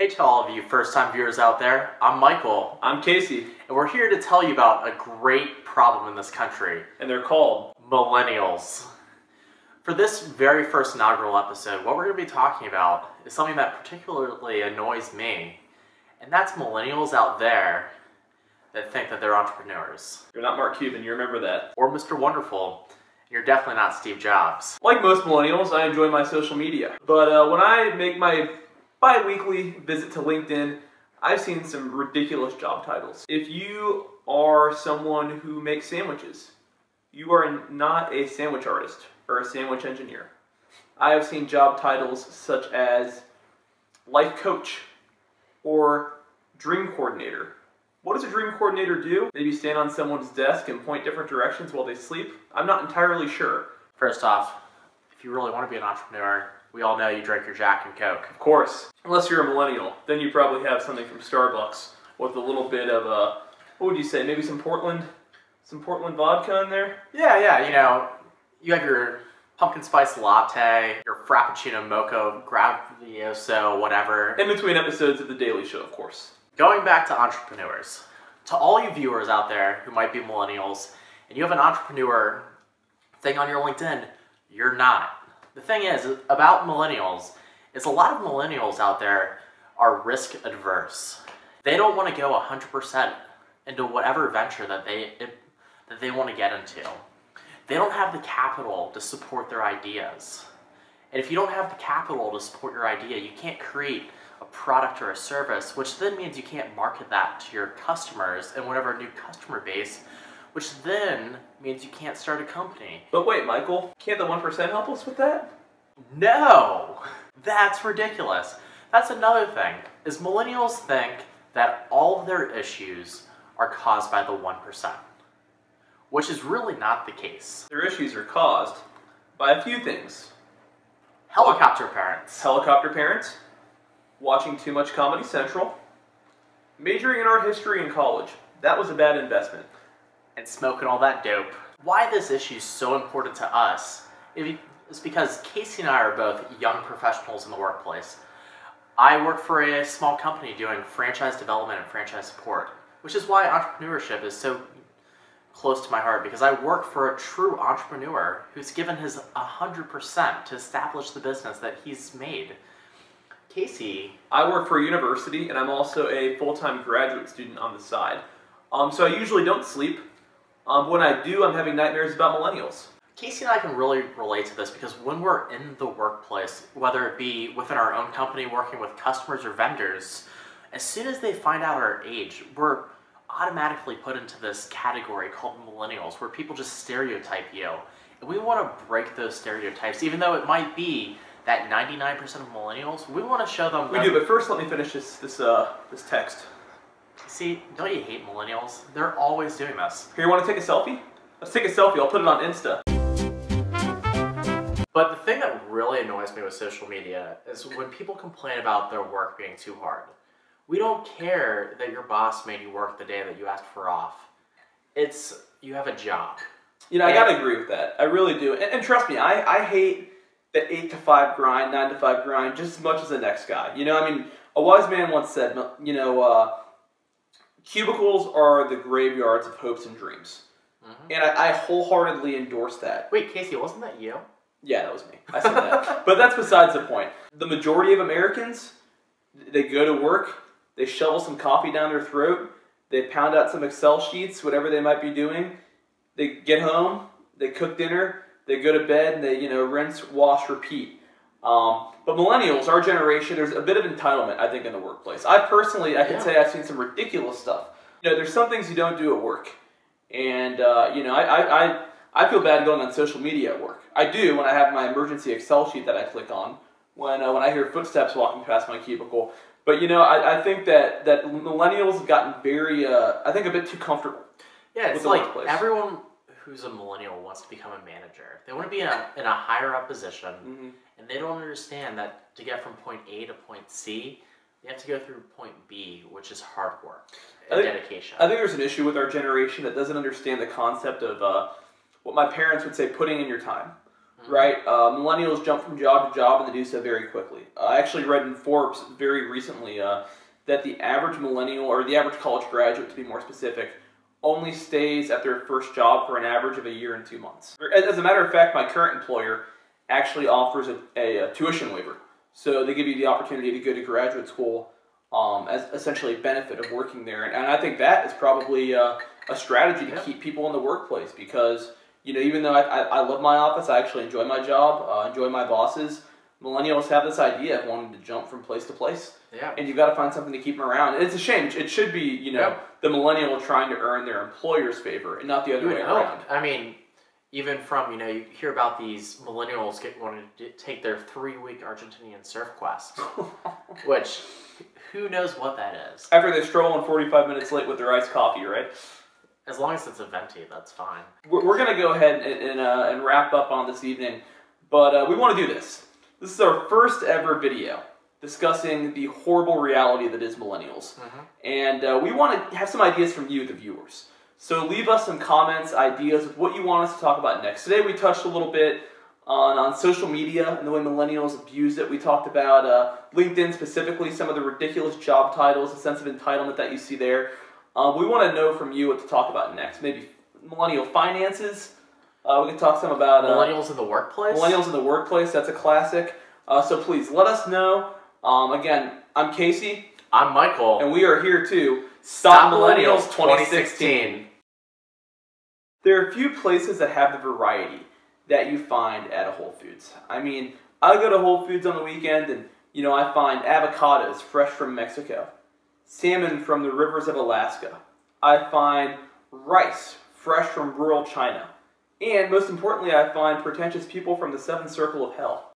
Hey to all of you first-time viewers out there, I'm Michael. I'm Casey. And we're here to tell you about a great problem in this country. And they're called Millennials. For this very first inaugural episode, what we're going to be talking about is something that particularly annoys me. And that's millennials out there that think that they're entrepreneurs. You're not Mark Cuban, you remember that. Or Mr. Wonderful. You're definitely not Steve Jobs. Like most millennials, I enjoy my social media. But when I make my bi-weekly visit to LinkedIn, I've seen some ridiculous job titles. If you are someone who makes sandwiches, you are not a sandwich artist or a sandwich engineer. I have seen job titles such as life coach or dream coordinator. What does a dream coordinator do? Maybe stand on someone's desk and point different directions while they sleep? I'm not entirely sure. First off, if you really want to be an entrepreneur, we all know you drink your Jack and Coke. Of course. Unless you're a millennial. Then you probably have something from Starbucks with a little bit of, what would you say, maybe some Portland vodka in there? Yeah, you know, you have your pumpkin spice latte, your Frappuccino Mocha, Gravioso, whatever. In between episodes of The Daily Show, of course. Going back to entrepreneurs, to all you viewers out there who might be millennials, and you have an entrepreneur thing on your LinkedIn, you're not. The thing is, about millennials, is a lot of millennials out there are risk adverse. They don't want to go 100% into whatever venture that they want to get into. They don't have the capital to support their ideas. And if you don't have the capital to support your idea, you can't create a product or a service, which then means you can't market that to your customers and whatever new customer base, which then means you can't start a company. But wait, Michael, can't the 1% help us with that? No! That's ridiculous. That's another thing, is millennials think that all of their issues are caused by the 1%, which is really not the case. Their issues are caused by a few things. Helicopter parents. Helicopter parents, watching too much Comedy Central, majoring in art history in college. That was a bad investment. And smoking all that dope. Why this issue is so important to us is because Casey and I are both young professionals in the workplace. I work for a small company doing franchise development and franchise support, which is why entrepreneurship is so close to my heart, because I work for a true entrepreneur who's given his 100% to establish the business that he's made. Casey. I work for a university, and I'm also a full-time graduate student on the side. So I usually don't sleep. When I do, I'm having nightmares about millennials. Casey and I can really relate to this because when we're in the workplace, whether it be within our own company working with customers or vendors, as soon as they find out our age, we're automatically put into this category called millennials, where people just stereotype you. And we want to break those stereotypes, even though it might be that 99% of millennials, we want to show them. We do, but first let me finish this text. See, don't you hate millennials? They're always doing this. Here, you want to take a selfie? Let's take a selfie. I'll put it on Insta. But the thing that really annoys me with social media is when people complain about their work being too hard. We don't care that your boss made you work the day that you asked for off. It's, you have a job. You know, I gotta agree with that. I really do. And trust me, I hate the 8 to 5 grind, 9 to 5 grind just as much as the next guy. You know, I mean, a wise man once said, you know, cubicles are the graveyards of hopes and dreams. Mm-hmm. And I wholeheartedly endorse that. Wait, Casey, wasn't that you? Yeah, that was me. I said that. But that's besides the point. The majority of Americans, they go to work, they shovel some coffee down their throat, they pound out some Excel sheets, whatever they might be doing, they get home, they cook dinner, they go to bed, and they, you know, rinse, wash, repeat. But millennials, our generation, there's a bit of entitlement, I think, in the workplace. I can say I've seen some ridiculous stuff. You know, there's some things you don't do at work. And, you know, I feel bad going on social media at work. I do when I have my emergency Excel sheet that I click on, when I hear footsteps walking past my cubicle. But, you know, I think that millennials have gotten very, I think, a bit too comfortable. Yeah, it's like everyone who's a millennial wants to become a manager. They want to be in a higher up position, mm-hmm. and they don't understand that to get from point A to point C, you have to go through point B, which is hard work and dedication. I think there's an issue with our generation that doesn't understand the concept of what my parents would say, putting in your time. right? Millennials jump from job to job, and they do so very quickly. I actually read in Forbes very recently that the average millennial, or the average college graduate to be more specific, only stays at their first job for an average of 1 year and 2 months. As a matter of fact, my current employer actually offers a tuition waiver. So they give you the opportunity to go to graduate school as essentially a benefit of working there. And I think that is probably a strategy to keep people in the workplace because, you know, even though I love my office, I actually enjoy my job, enjoy my bosses, millennials have this idea of wanting to jump from place to place. Yeah. And you've got to find something to keep them around. And it's a shame. It should be, you know, the millennial trying to earn their employer's favor and not the other way around. I mean, even from, you know, you hear about these millennials wanting to take their 3-week Argentinian surf quest, which, who knows what that is. After they stroll in 45 minutes late with their iced coffee, right? As long as it's a venti, that's fine. We're going to go ahead and wrap up on this evening, but we want to do this. This is our first ever video discussing the horrible reality that is millennials. And we want to have some ideas from you, the viewers. So leave us some comments, ideas of what you want us to talk about next. Today we touched a little bit on social media and the way millennials abuse it. We talked about LinkedIn specifically, some of the ridiculous job titles, the sense of entitlement that you see there. We want to know from you what to talk about next. Maybe millennial finances. We can talk some about... millennials in the workplace? Millennials in the workplace, that's a classic. So please, let us know. Again, I'm Casey. I'm Michael. And we are here to Stop Millennials 2016. There are a few places that have the variety that you find at a Whole Foods. I mean, I go to Whole Foods on the weekend and, you know, I find avocados fresh from Mexico, salmon from the rivers of Alaska. I find rice fresh from rural China. And most importantly, I find pretentious people from the seventh circle of hell.